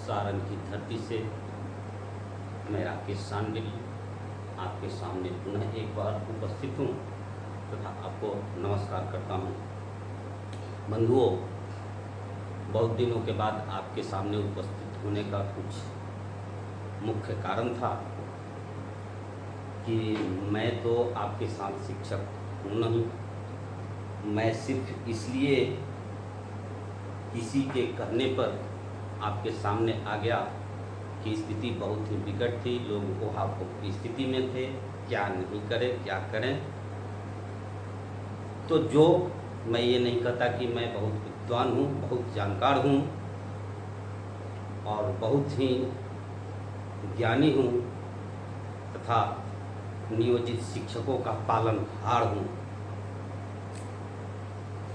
सारण की धरती से मैं राकेश सांडगिरी आपके सामने पुनः एक बार उपस्थित हूँ तथा आपको नमस्कार करता हूँ। बंधुओं, बहुत दिनों के बाद आपके सामने उपस्थित होने का कुछ मुख्य कारण था कि मैं तो आपके साथ शिक्षक हूँ नहीं, मैं सिर्फ इसलिए किसी के कहने पर आपके सामने आ गया कि स्थिति बहुत ही विकट थी, लोग ऊहापोह की स्थिति में थे, क्या नहीं करें क्या करें। तो जो मैं ये नहीं कहता कि मैं बहुत विद्वान हूँ, बहुत जानकार हूँ और बहुत ही ज्ञानी हूँ तथा नियोजित शिक्षकों का पालनहार हूँ,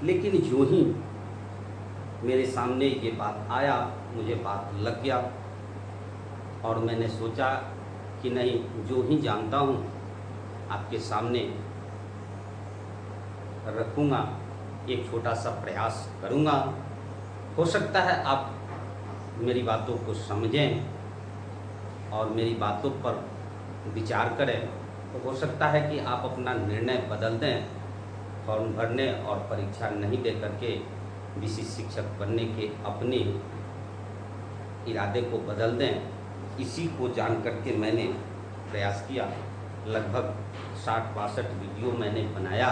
लेकिन जो ही मेरे सामने ये बात आया, मुझे बात लग गया और मैंने सोचा कि नहीं, जो ही जानता हूँ आपके सामने रखूँगा, एक छोटा सा प्रयास करूँगा। हो सकता है आप मेरी बातों को समझें और मेरी बातों पर विचार करें, तो हो सकता है कि आप अपना निर्णय बदल दें, फॉर्म भरने और परीक्षा नहीं दे करके विशिष्ट शिक्षक बनने के अपने इरादे को बदल दें। इसी को जान करके मैंने प्रयास किया। लगभग 60-62 वीडियो मैंने बनाया।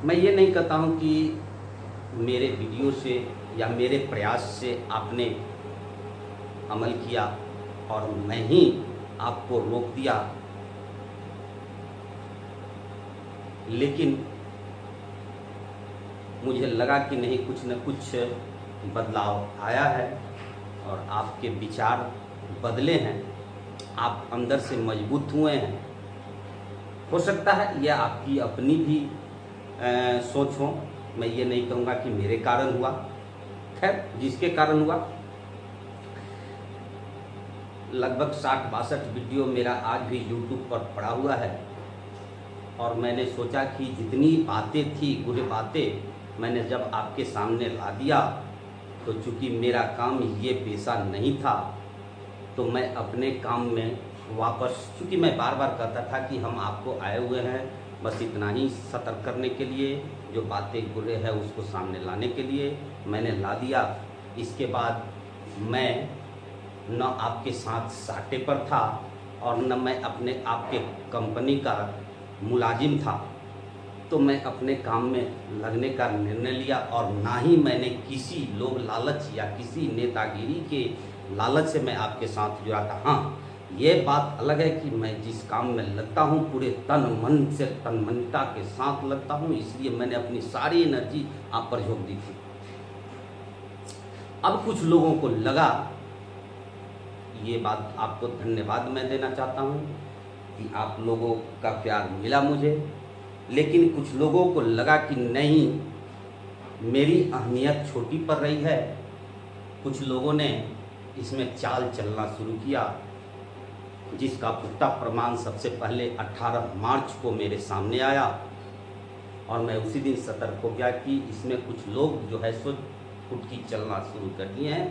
मैं ये नहीं कहता हूँ कि मेरे वीडियो से या मेरे प्रयास से आपने अमल किया और मैं ही आपको रोक दिया, लेकिन मुझे लगा कि नहीं, कुछ न कुछ बदलाव आया है और आपके विचार बदले हैं, आप अंदर से मजबूत हुए हैं। हो सकता है यह आपकी अपनी भी सोच हो, मैं ये नहीं कहूँगा कि मेरे कारण हुआ। खैर, जिसके कारण हुआ, लगभग 60-62 वीडियो मेरा आज भी YouTube पर पड़ा हुआ है और मैंने सोचा कि जितनी बातें थी, गूढ़ बातें, मैंने जब आपके सामने ला दिया तो चूँकि मेरा काम ये पेशा नहीं था तो मैं अपने काम में वापस, चूँकि मैं बार बार कहता था कि हम आपको आए हुए हैं बस इतना ही सतर्क करने के लिए, जो बातें गुरे हैं उसको सामने लाने के लिए, मैंने ला दिया। इसके बाद मैं न आपके साथ साटे पर था और न मैं अपने आपके कंपनी का मुलाजिम था, तो मैं अपने काम में लगने का निर्णय लिया और ना ही मैंने किसी लोभ लालच या किसी नेतागिरी के लालच से मैं आपके साथ जुड़ा था। हाँ, ये बात अलग है कि मैं जिस काम में लगता हूँ पूरे तन मन से, तन्मयता के साथ लगता हूँ, इसलिए मैंने अपनी सारी एनर्जी आप पर झोंक दी थी। अब कुछ लोगों को लगा, ये बात आपको धन्यवाद मैं देना चाहता हूँ कि आप लोगों का प्यार मिला मुझे, लेकिन कुछ लोगों को लगा कि नहीं, मेरी अहमियत छोटी पड़ रही है। कुछ लोगों ने इसमें चाल चलना शुरू किया, जिसका पुख्ता प्रमाण सबसे पहले 18 मार्च को मेरे सामने आया और मैं उसी दिन सतर्क हो गया कि इसमें कुछ लोग जो है सो फुटकी चलना शुरू कर दिए हैं।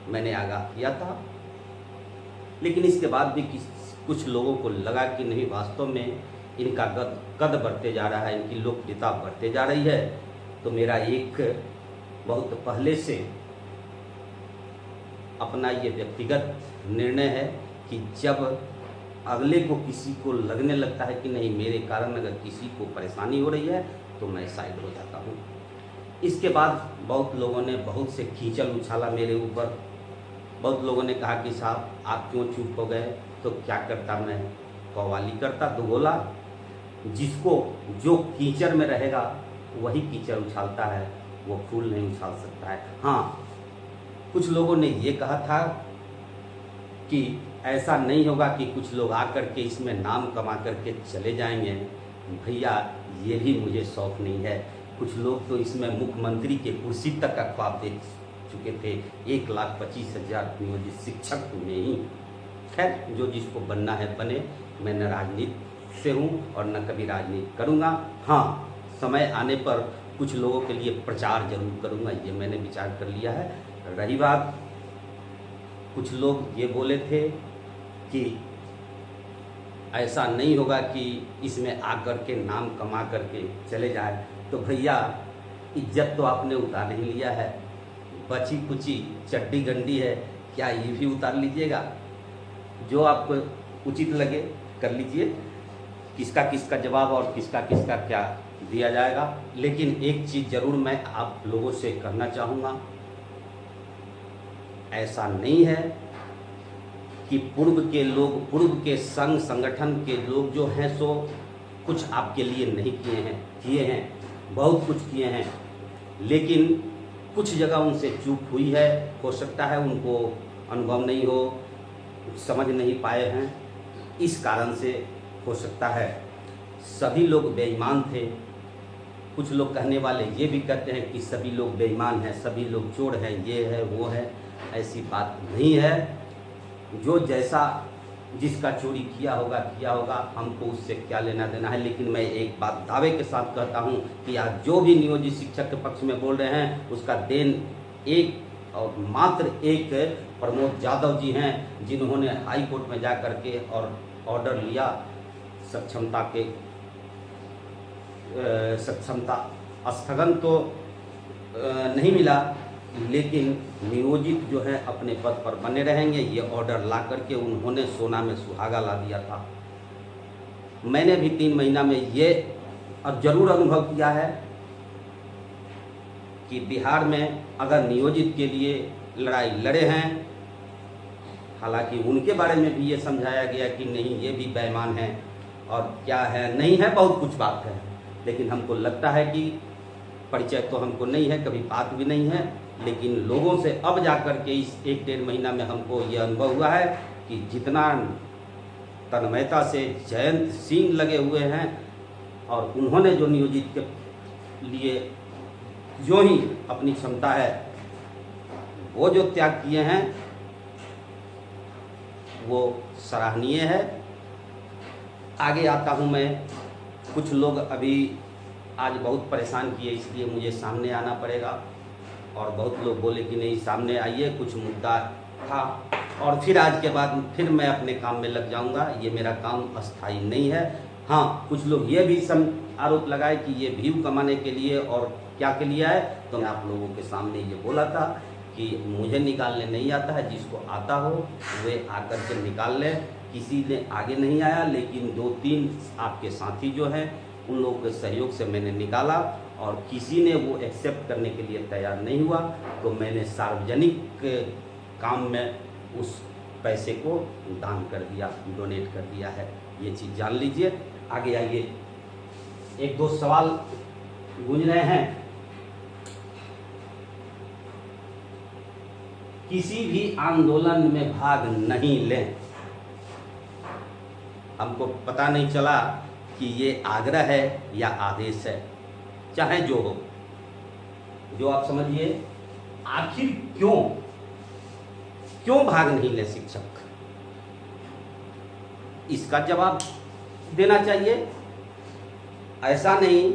मैंने आगाह किया था, लेकिन इसके बाद भी कुछ लोगों को लगा कि नहीं, वास्तव में इनका कद बढ़ते जा रहा है, इनकी लोकप्रियता बढ़ते जा रही है। तो मेरा एक बहुत पहले से अपना ये व्यक्तिगत निर्णय है कि जब अगले को, किसी को लगने लगता है कि नहीं, मेरे कारण अगर किसी को परेशानी हो रही है तो मैं साइड हो जाता हूँ। इसके बाद बहुत लोगों ने बहुत से कीचड़ उछाला मेरे ऊपर। बहुत लोगों ने कहा कि साहब आप क्यों चुप हो गए, तो क्या करता, मैं कव्वाली करता दुगोला। जिसको जो कीचड़ में रहेगा वही कीचड़ उछालता है, वो फूल नहीं उछाल सकता है। हाँ, कुछ लोगों ने ये कहा था कि ऐसा नहीं होगा कि कुछ लोग आकर के इसमें नाम कमा करके चले जाएंगे। भैया, ये भी मुझे शौक नहीं है। कुछ लोग तो इसमें मुख्यमंत्री के कुर्सी तक का ख्वाब देख चुके थे, 1,25,000 नियोजित शिक्षक में ही। खैर, जो जिसको बनना है बने, मैं न राजनीति से हूँ और न कभी राजनीति करूँगा। हाँ, समय आने पर कुछ लोगों के लिए प्रचार जरूर करूँगा, ये मैंने विचार कर लिया है। रही बात, कुछ लोग ये बोले थे कि ऐसा नहीं होगा कि इसमें आकर के नाम कमा करके चले जाए, तो भैया इज्जत तो आपने उतार ही लिया है, बची कुची चड्डी गंडी है, क्या ये भी उतार लीजिएगा? जो आपको उचित लगे कर लीजिए, किसका किसका जवाब और किसका किसका क्या दिया जाएगा। लेकिन एक चीज़ ज़रूर मैं आप लोगों से कहना चाहूँगा, ऐसा नहीं है कि पूर्व के लोग, पूर्व के संघ संगठन के लोग जो हैं सो कुछ आपके लिए नहीं किए हैं, बहुत कुछ किए हैं, लेकिन कुछ जगह उनसे चूक हुई है। हो सकता है उनको अनुभव नहीं हो, समझ नहीं पाए हैं, इस कारण से हो सकता है। सभी लोग बेईमान थे। कुछ लोग कहने वाले ये भी कहते हैं कि सभी लोग बेईमान हैं, सभी लोग चोर हैं, ये है वो है। ऐसी बात नहीं है। जो जैसा जिसका चोरी किया होगा, हमको उससे क्या लेना देना है। लेकिन मैं एक बात दावे के साथ कहता हूं कि आज जो भी नियोजित शिक्षक के पक्ष में बोल रहे हैं, उसका देन एक और मात्र एक प्रमोद यादव जी हैं, जिन्होंने हाई कोर्ट में जा कर के और ऑर्डर लिया। सक्षमता स्थगन तो नहीं मिला, लेकिन नियोजित जो है अपने पद पर बने रहेंगे, ये ऑर्डर ला करके उन्होंने सोना में सुहागा ला दिया था। मैंने भी 3 महीना में ये और ज़रूर अनुभव किया है कि बिहार में अगर नियोजित के लिए लड़ाई लड़े हैं, हालांकि उनके बारे में भी ये समझाया गया कि नहीं ये भी बेईमान है और क्या है नहीं है, बहुत कुछ बात है, लेकिन हमको लगता है कि परिचय तो हमको नहीं है, कभी बात भी नहीं है। लेकिन लोगों से अब जाकर के इस 1-1.5 महीना में हमको ये अनुभव हुआ है कि जितना तन्मयता से जयंत सिंह लगे हुए हैं और उन्होंने जो नियोजित के लिए जो ही अपनी क्षमता है वो जो त्याग किए हैं वो सराहनीय है। आगे आता हूँ मैं। कुछ लोग अभी आज बहुत परेशान किए, इसलिए मुझे सामने आना पड़ेगा, और बहुत लोग बोले कि नहीं सामने आइए, कुछ मुद्दा था, और फिर आज के बाद फिर मैं अपने काम में लग जाऊंगा। ये मेरा काम अस्थाई नहीं है। हाँ, कुछ लोग ये भी आरोप लगाए कि ये व्यू कमाने के लिए और क्या के लिए है, तो मैं आप लोगों के सामने ये बोला था कि मुझे निकालने नहीं आता है, जिसको आता हो वे आकर के निकाल ले। किसी ने आगे नहीं आया, लेकिन 2-3 आपके साथी जो हैं उन लोगों के सहयोग से मैंने निकाला, और किसी ने वो एक्सेप्ट करने के लिए तैयार नहीं हुआ, तो मैंने सार्वजनिक काम में उस पैसे को दान कर दिया, डोनेट कर दिया है। ये चीज़ जान लीजिए। आगे आइए, 1-2 सवाल गूंज रहे हैं। किसी भी आंदोलन में भाग नहीं लें। हमको पता नहीं चला कि ये आग्रह है या आदेश है, चाहे जो हो, जो आप समझिए। आखिर क्यों भाग नहीं ले शिक्षक, इसका जवाब देना चाहिए। ऐसा नहीं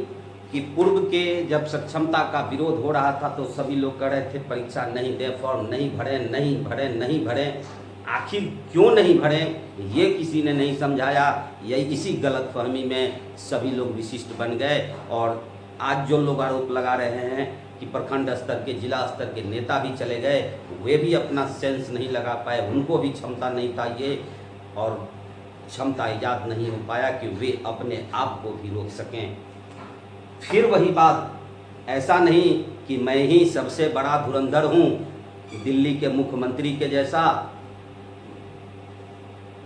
कि पूर्व के जब सक्षमता का विरोध हो रहा था तो सभी लोग कह रहे थे परीक्षा नहीं दे, फॉर्म नहीं भरे। आखिर क्यों नहीं भरे ये किसी ने नहीं समझाया। यही इसी गलतफहमी में सभी लोग विशिष्ट बन गए, और आज जो लोग आरोप लगा रहे हैं कि प्रखंड स्तर के, जिला स्तर के नेता भी चले गए, वे भी अपना सेंस नहीं लगा पाए, उनको भी क्षमता नहीं था ये, और क्षमता ईजाद नहीं हो पाया कि वे अपने आप को भी रोक सकें। फिर वही बात, ऐसा नहीं कि मैं ही सबसे बड़ा धुरंधर हूँ, दिल्ली के मुख्यमंत्री के जैसा।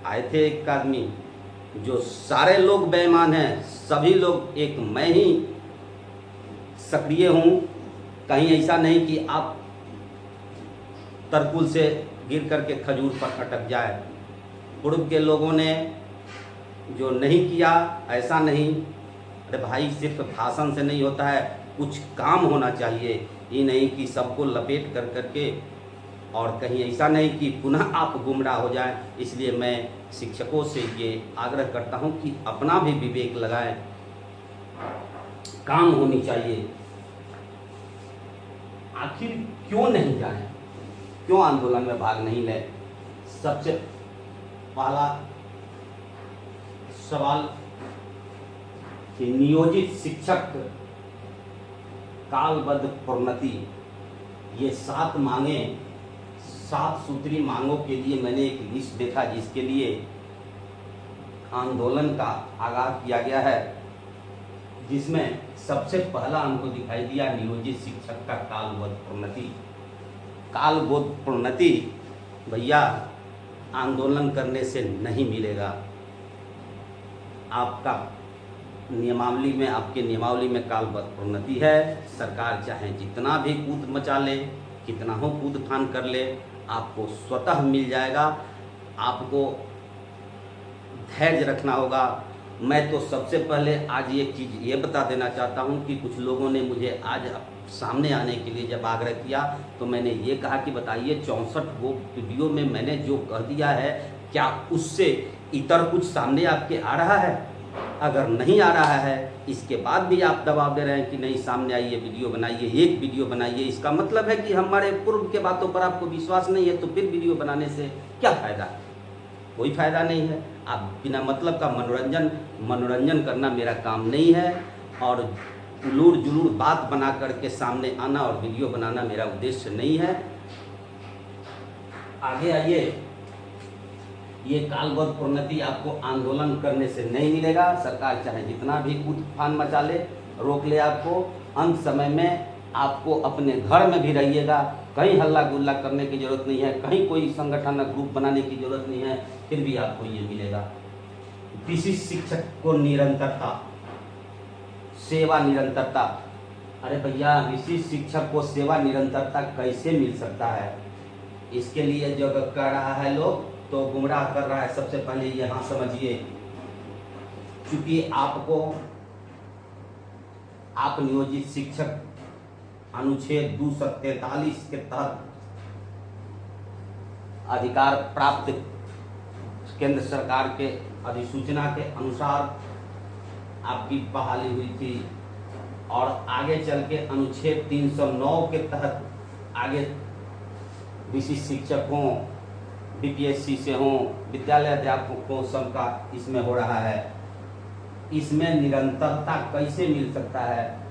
आए थे एक आदमी, जो सारे लोग बेईमान हैं, सभी लोग एक मैं ही सक्रिय हूँ। कहीं ऐसा नहीं कि आप तरकुल से गिर करके खजूर पर अटक जाए। पूर्व के लोगों ने जो नहीं किया, ऐसा नहीं। अरे भाई, सिर्फ भाषण से नहीं होता है, कुछ काम होना चाहिए। ये नहीं कि सबको लपेट कर करके, और कहीं ऐसा नहीं कि पुनः आप गुमराह हो जाएं। इसलिए मैं शिक्षकों से ये आग्रह करता हूं कि अपना भी विवेक लगाएं, काम होनी चाहिए। आखिर क्यों नहीं जाएं, क्यों आंदोलन में भाग नहीं लें? सबसे पहला सवाल कि नियोजित शिक्षक कालबद्ध प्रोन्नति, ये 7 मांगे, 7 सूत्री मांगों के लिए मैंने एक लिस्ट देखा जिसके लिए आंदोलन का आगाज किया गया है, जिसमें सबसे पहला हमको दिखाई दिया नियोजित शिक्षक का कालबद्ध प्रोन्नति। कालबद्ध प्रोन्नति भैया आंदोलन करने से नहीं मिलेगा। आपका नियमावली में, आपके नियमावली में कालबद्ध प्रोन्नति है। सरकार चाहे जितना भी कूद मचा ले, कितना हो कूद फान कर ले, आपको स्वतः मिल जाएगा। आपको धैर्य रखना होगा। मैं तो सबसे पहले आज एक चीज़ ये बता देना चाहता हूँ कि कुछ लोगों ने मुझे आज सामने आने के लिए जब आग्रह किया तो मैंने ये कहा कि बताइए 64 वो वीडियो में मैंने जो कह दिया है क्या उससे इतर कुछ सामने आपके आ रहा है? अगर नहीं आ रहा है, इसके बाद भी आप दबाव दे रहे हैं कि नहीं सामने आइए, वीडियो बनाइए, एक वीडियो बनाइए, इसका मतलब है कि हमारे पूर्व के बातों पर आपको विश्वास नहीं है। तो फिर वीडियो बनाने से क्या फ़ायदा? कोई फ़ायदा नहीं है। आप बिना मतलब का मनोरंजन करना मेरा काम नहीं है, और उलूर जुलूर बात बना करके सामने आना और वीडियो बनाना मेरा उद्देश्य नहीं है। आगे आइए। ये कालबद्ध प्रोन्नति आपको आंदोलन करने से नहीं मिलेगा। सरकार चाहे जितना भी उतफान मचा ले, रोक ले आपको, अंत समय में आपको अपने घर में भी रहिएगा, कहीं हल्ला गुल्ला करने की जरूरत नहीं है, कहीं कोई संगठन ग्रुप बनाने की जरूरत नहीं है, फिर भी आपको ये मिलेगा। विशिष्ट शिक्षक को निरंतरता, सेवा निरंतरता। अरे भैया, विशिष्ट शिक्षक को सेवा निरंतरता कैसे मिल सकता है? इसके लिए जो कह रहा है लोग तो गुमराह कर रहा है। सबसे पहले यहाँ समझिए, क्योंकि आप नियोजित शिक्षक अनुच्छेद 243 के तहत अधिकार प्राप्त केंद्र सरकार के अधिसूचना के अनुसार आपकी बहाली हुई थी, और आगे चल के अनुच्छेद 309 के तहत आगे विशिष्ट शिक्षक हों, बीपीएससी से हों, विद्यालय अध्यापकों सबका इसमें हो रहा है। इसमें निरंतरता कैसे मिल सकता है?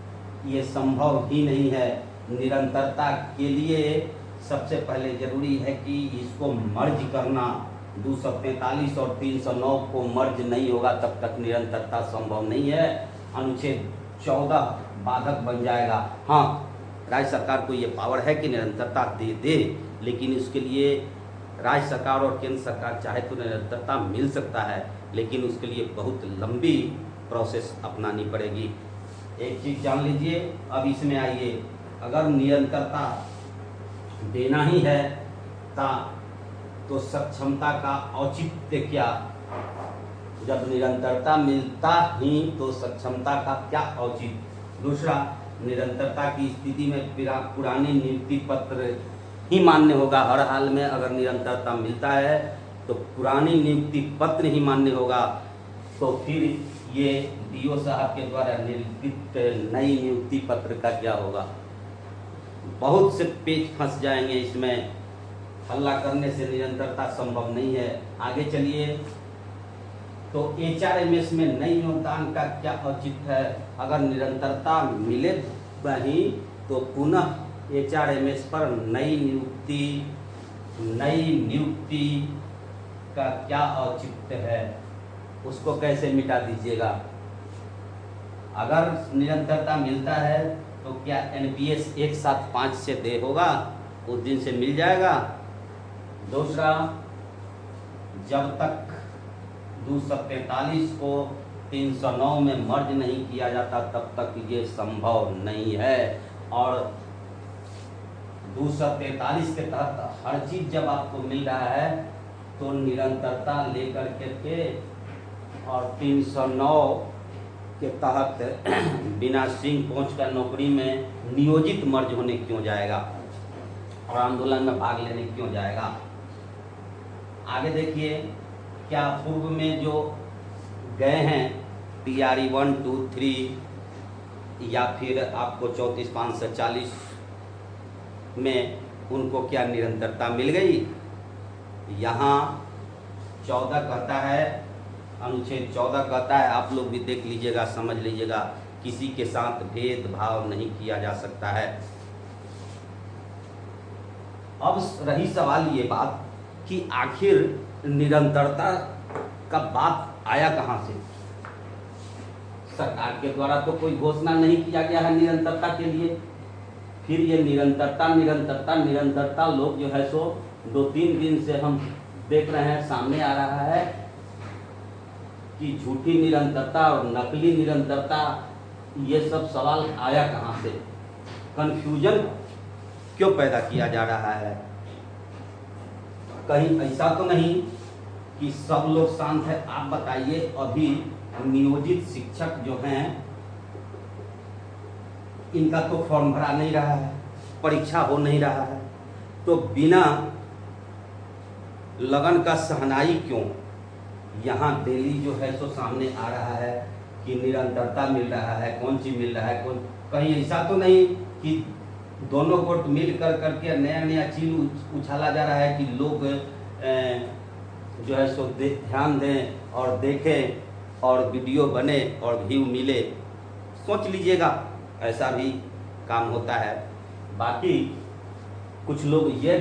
ये संभव ही नहीं है। निरंतरता के लिए सबसे पहले जरूरी है कि इसको मर्ज करना। 243 और 309 को मर्ज नहीं होगा तब तक निरंतरता संभव नहीं है। अनुच्छेद 14 बाधक बन जाएगा। हाँ, राज्य सरकार को ये पावर है कि निरंतरता दे, लेकिन इसके लिए राज्य सरकार और केंद्र सरकार चाहे तो निरंतरता मिल सकता है, लेकिन उसके लिए बहुत लंबी प्रोसेस अपनानी पड़ेगी। एक चीज़ जान लीजिए। अब इसमें आइए, अगर निरंतरता देना ही है तो सक्षमता का औचित्य क्या? जब निरंतरता मिलता ही तो सक्षमता का क्या औचित्य? दूसरा, निरंतरता की स्थिति में पुरानी नियुक्ति पत्र ही मान्य होगा। हर हाल में अगर निरंतरता मिलता है तो पुरानी नियुक्ति पत्र ही मान्य होगा। तो फिर ये डीओ साहब के द्वारा निर्मित नई नियुक्ति पत्र का क्या होगा? बहुत से पेच फंस जाएंगे इसमें। हल्ला करने से निरंतरता संभव नहीं है। आगे चलिए। तो एचआरएमएस में नई योगदान का क्या औचित्य है? अगर निरंतरता मिले वहीं तो पुनः एचआरएमएस पर नई नियुक्ति का क्या औचित्य है? उसको कैसे मिटा दीजिएगा? अगर निरंतरता मिलता है तो क्या एनपीएस एक साथ 5 से दे होगा? उस दिन से मिल जाएगा। दूसरा, जब तक 243 को 309 में मर्ज नहीं किया जाता तब तक ये संभव नहीं है। और 243 के तहत हर चीज जब आपको मिल रहा है तो निरंतरता लेकर के और 309 के तहत बिना सिंह पहुँच कर नौकरी में नियोजित मर्ज होने क्यों जाएगा और आंदोलन में भाग लेने क्यों जाएगा? आगे देखिए, क्या पूर्व में जो गए हैं TRE 1, 2, 3 या फिर आपको 34,540 में उनको क्या निरंतरता मिल गई। यहाँ 14 कहता है, अनुच्छेद 14 कहता है, आप लोग भी देख लीजिएगा, समझ लीजिएगा, किसी के साथ भेदभाव नहीं किया जा सकता है। अब रही सवाल ये बात कि आखिर निरंतरता का बात आया कहाँ से। सरकार के द्वारा तो कोई घोषणा नहीं किया गया है निरंतरता के लिए। फिर ये निरंतरता लोग जो है सो 2-3 दिन से हम देख रहे हैं, सामने आ रहा है कि झूठी निरंतरता और नकली निरंतरता, ये सब सवाल आया कहाँ से, कंफ्यूजन क्यों पैदा किया जा रहा है। कहीं ऐसा तो नहीं कि सब लोग शांत है। आप बताइए, अभी नियोजित शिक्षक जो हैं इनका तो फॉर्म भरा नहीं रहा है, परीक्षा हो नहीं रहा है, तो बिना लगन का शहनाई क्यों यहाँ डेली जो है सो सामने आ रहा है कि निरंतरता मिल रहा है। कौन सी मिल रहा है, कौन, कहीं ऐसा तो नहीं कि दोनों गुट मिल कर करके नया नया चीज उछाला जा रहा है कि लोग जो है सो ध्यान दें और देखें और वीडियो बने और व्यू मिले। सोच लीजिएगा, ऐसा भी काम होता है। बाकी कुछ लोग ये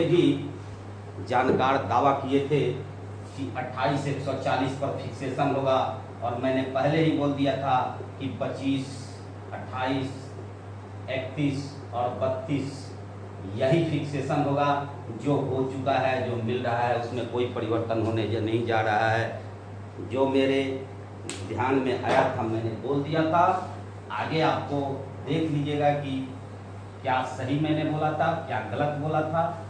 भी जानकार दावा किए थे कि 28 140 पर फिक्सेशन होगा, और मैंने पहले ही बोल दिया था कि 25, 28, 31 और 32 यही फिक्सेशन होगा। जो हो चुका है, जो मिल रहा है, उसमें कोई परिवर्तन होने नहीं जा रहा है। जो मेरे ध्यान में आया था मैंने बोल दिया था। आगे आपको देख लीजिएगा कि क्या सही मैंने बोला था, क्या गलत बोला था,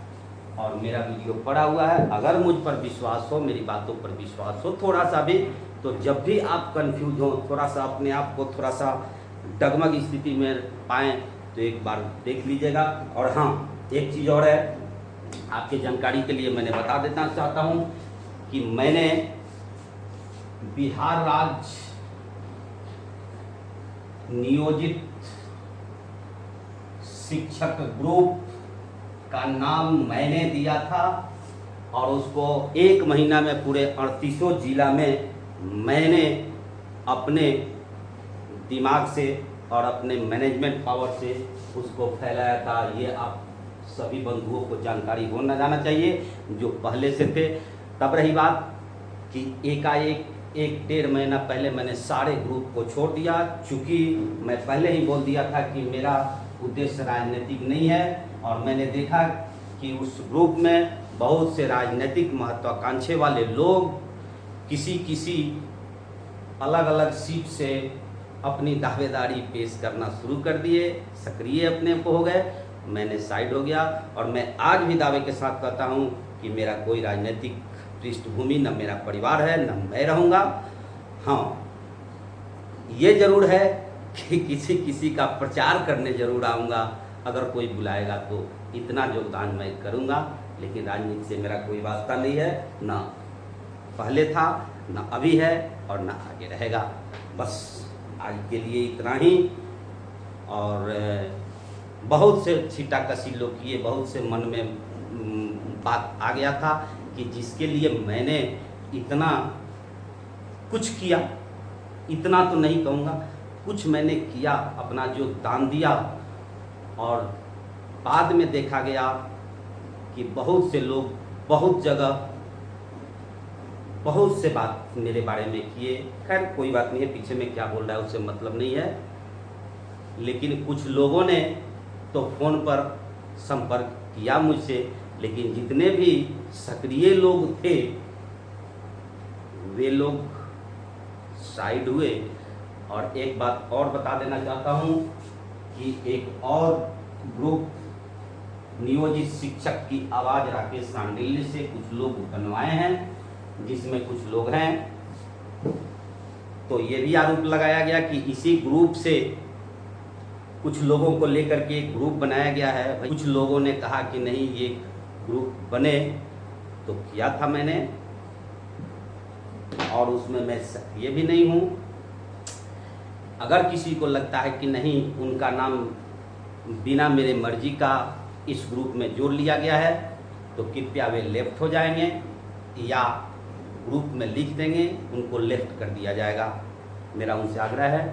और मेरा वीडियो पड़ा हुआ है। अगर मुझ पर विश्वास हो, मेरी बातों पर विश्वास हो थोड़ा सा भी, तो जब भी आप कंफ्यूज हो, थोड़ा सा अपने आप को थोड़ा सा डगमग स्थिति में पाएँ, तो एक बार देख लीजिएगा। और हाँ, एक चीज़ और है, आपके जानकारी के लिए मैंने बता देना चाहता हूँ कि मैंने बिहार राज्य नियोजित शिक्षक ग्रुप का नाम मैंने दिया था, और उसको 1 महीना में पूरे 38 जिला में मैंने अपने दिमाग से और अपने मैनेजमेंट पावर से उसको फैलाया था। ये आप सभी बंधुओं को जानकारी होना जाना चाहिए जो पहले से थे। तब रही बात कि एकाएक 1-1.5 महीना पहले मैंने सारे ग्रुप को छोड़ दिया, चूँकि मैं पहले ही बोल दिया था कि मेरा उद्देश्य राजनीतिक नहीं है, और मैंने देखा कि उस ग्रुप में बहुत से राजनीतिक महत्वाकांक्षी वाले लोग किसी अलग अलग सीट से अपनी दावेदारी पेश करना शुरू कर दिए, सक्रिय अपने को हो गए। मैंने साइड हो गया, और मैं आज भी दावे के साथ कहता हूं कि मेरा कोई राजनीतिक पृष्ठभूमि न मेरा परिवार है, न मैं रहूँगा। हाँ, ये जरूर है कि किसी का प्रचार करने जरूर आऊँगा, अगर कोई बुलाएगा तो इतना योगदान मैं करूँगा। लेकिन राजनीति से मेरा कोई वास्ता नहीं है, ना पहले था, ना अभी है, और ना आगे रहेगा। बस आज के लिए इतना ही। और बहुत से छीटाकशी लोग किए, बहुत से मन में बात आ गया था कि जिसके लिए मैंने इतना कुछ किया, इतना तो नहीं कहूँगा, कुछ मैंने किया, अपना जो दान दिया, और बाद में देखा गया कि बहुत से लोग बहुत जगह बहुत से बात मेरे बारे में किए। खैर कोई बात नहीं है, पीछे में क्या बोल रहा है उससे मतलब नहीं है। लेकिन कुछ लोगों ने तो फ़ोन पर संपर्क किया मुझसे, लेकिन जितने भी सक्रिय लोग थे वे लोग साइड हुए। और एक बात और बता देना चाहता हूँ कि एक और ग्रुप नियोजित शिक्षक की आवाज़ राकेश सांडिल्य से कुछ लोग बनवाए हैं, जिसमें कुछ लोग हैं। तो ये भी आरोप लगाया गया कि इसी ग्रुप से कुछ लोगों को लेकर के एक ग्रुप बनाया गया है। कुछ लोगों ने कहा कि नहीं ये ग्रुप बने, तो किया था मैंने, और उसमें मैं सक्रिय भी नहीं हूँ। अगर किसी को लगता है कि नहीं उनका नाम बिना मेरे मर्जी का इस ग्रुप में जोड़ लिया गया है तो कृपया वे लेफ्ट हो जाएंगे या ग्रुप में लिख देंगे, उनको लेफ्ट कर दिया जाएगा। मेरा उनसे आग्रह है।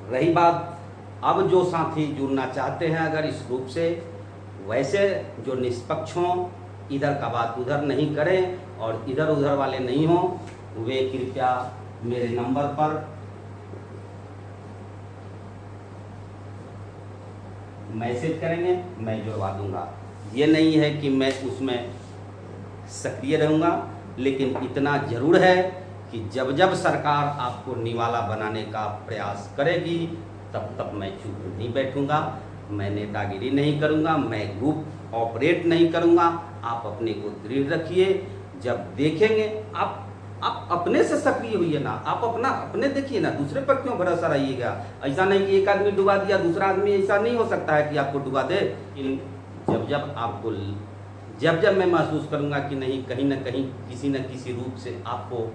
रही बात अब जो साथी जुड़ना चाहते हैं अगर इस ग्रुप से, वैसे जो निष्पक्ष हों, इधर का बात उधर नहीं करें और इधर उधर वाले नहीं हों, वे कृपया मेरे नंबर पर मैसेज करेंगे, मैं जुड़वा दूंगा। ये नहीं है कि मैं उसमें सक्रिय रहूँगा, लेकिन इतना ज़रूर है कि जब जब सरकार आपको निवाला बनाने का प्रयास करेगी तब तक मैं चुप नहीं बैठूँगा, मैं नेतागिरी नहीं करूँगा, मैं ग्रुप ऑपरेट नहीं करूँगा। आप अपने को दृढ़ रखिए। जब देखेंगे आप अपने से सक्रिय होइए ना, आप अपने देखिए ना, दूसरे पर क्यों भरोसा रहिएगा। ऐसा नहीं कि एक आदमी डुबा दिया दूसरा आदमी, ऐसा नहीं हो सकता है कि आपको डुबा दे। जब मैं महसूस करूंगा कि नहीं, कहीं ना कहीं किसी न किसी रूप से आपको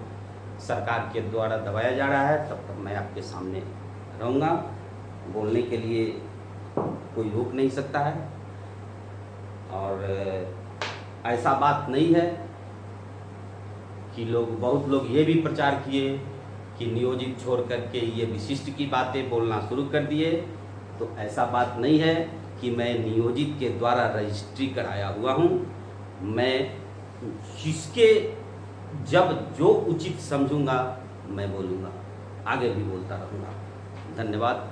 सरकार के द्वारा दबाया जा रहा है, तब तक मैं आपके सामने रहूँगा। बोलने के लिए कोई रोक नहीं सकता है। और ऐसा बात नहीं है कि बहुत लोग ये भी प्रचार किए कि नियोजित छोड़ करके ये विशिष्ट की बातें बोलना शुरू कर दिए। तो ऐसा बात नहीं है कि मैं नियोजित के द्वारा रजिस्ट्री कराया हुआ हूँ। मैं जिसके जब जो उचित समझूंगा मैं बोलूँगा, आगे भी बोलता रहूँगा। धन्यवाद।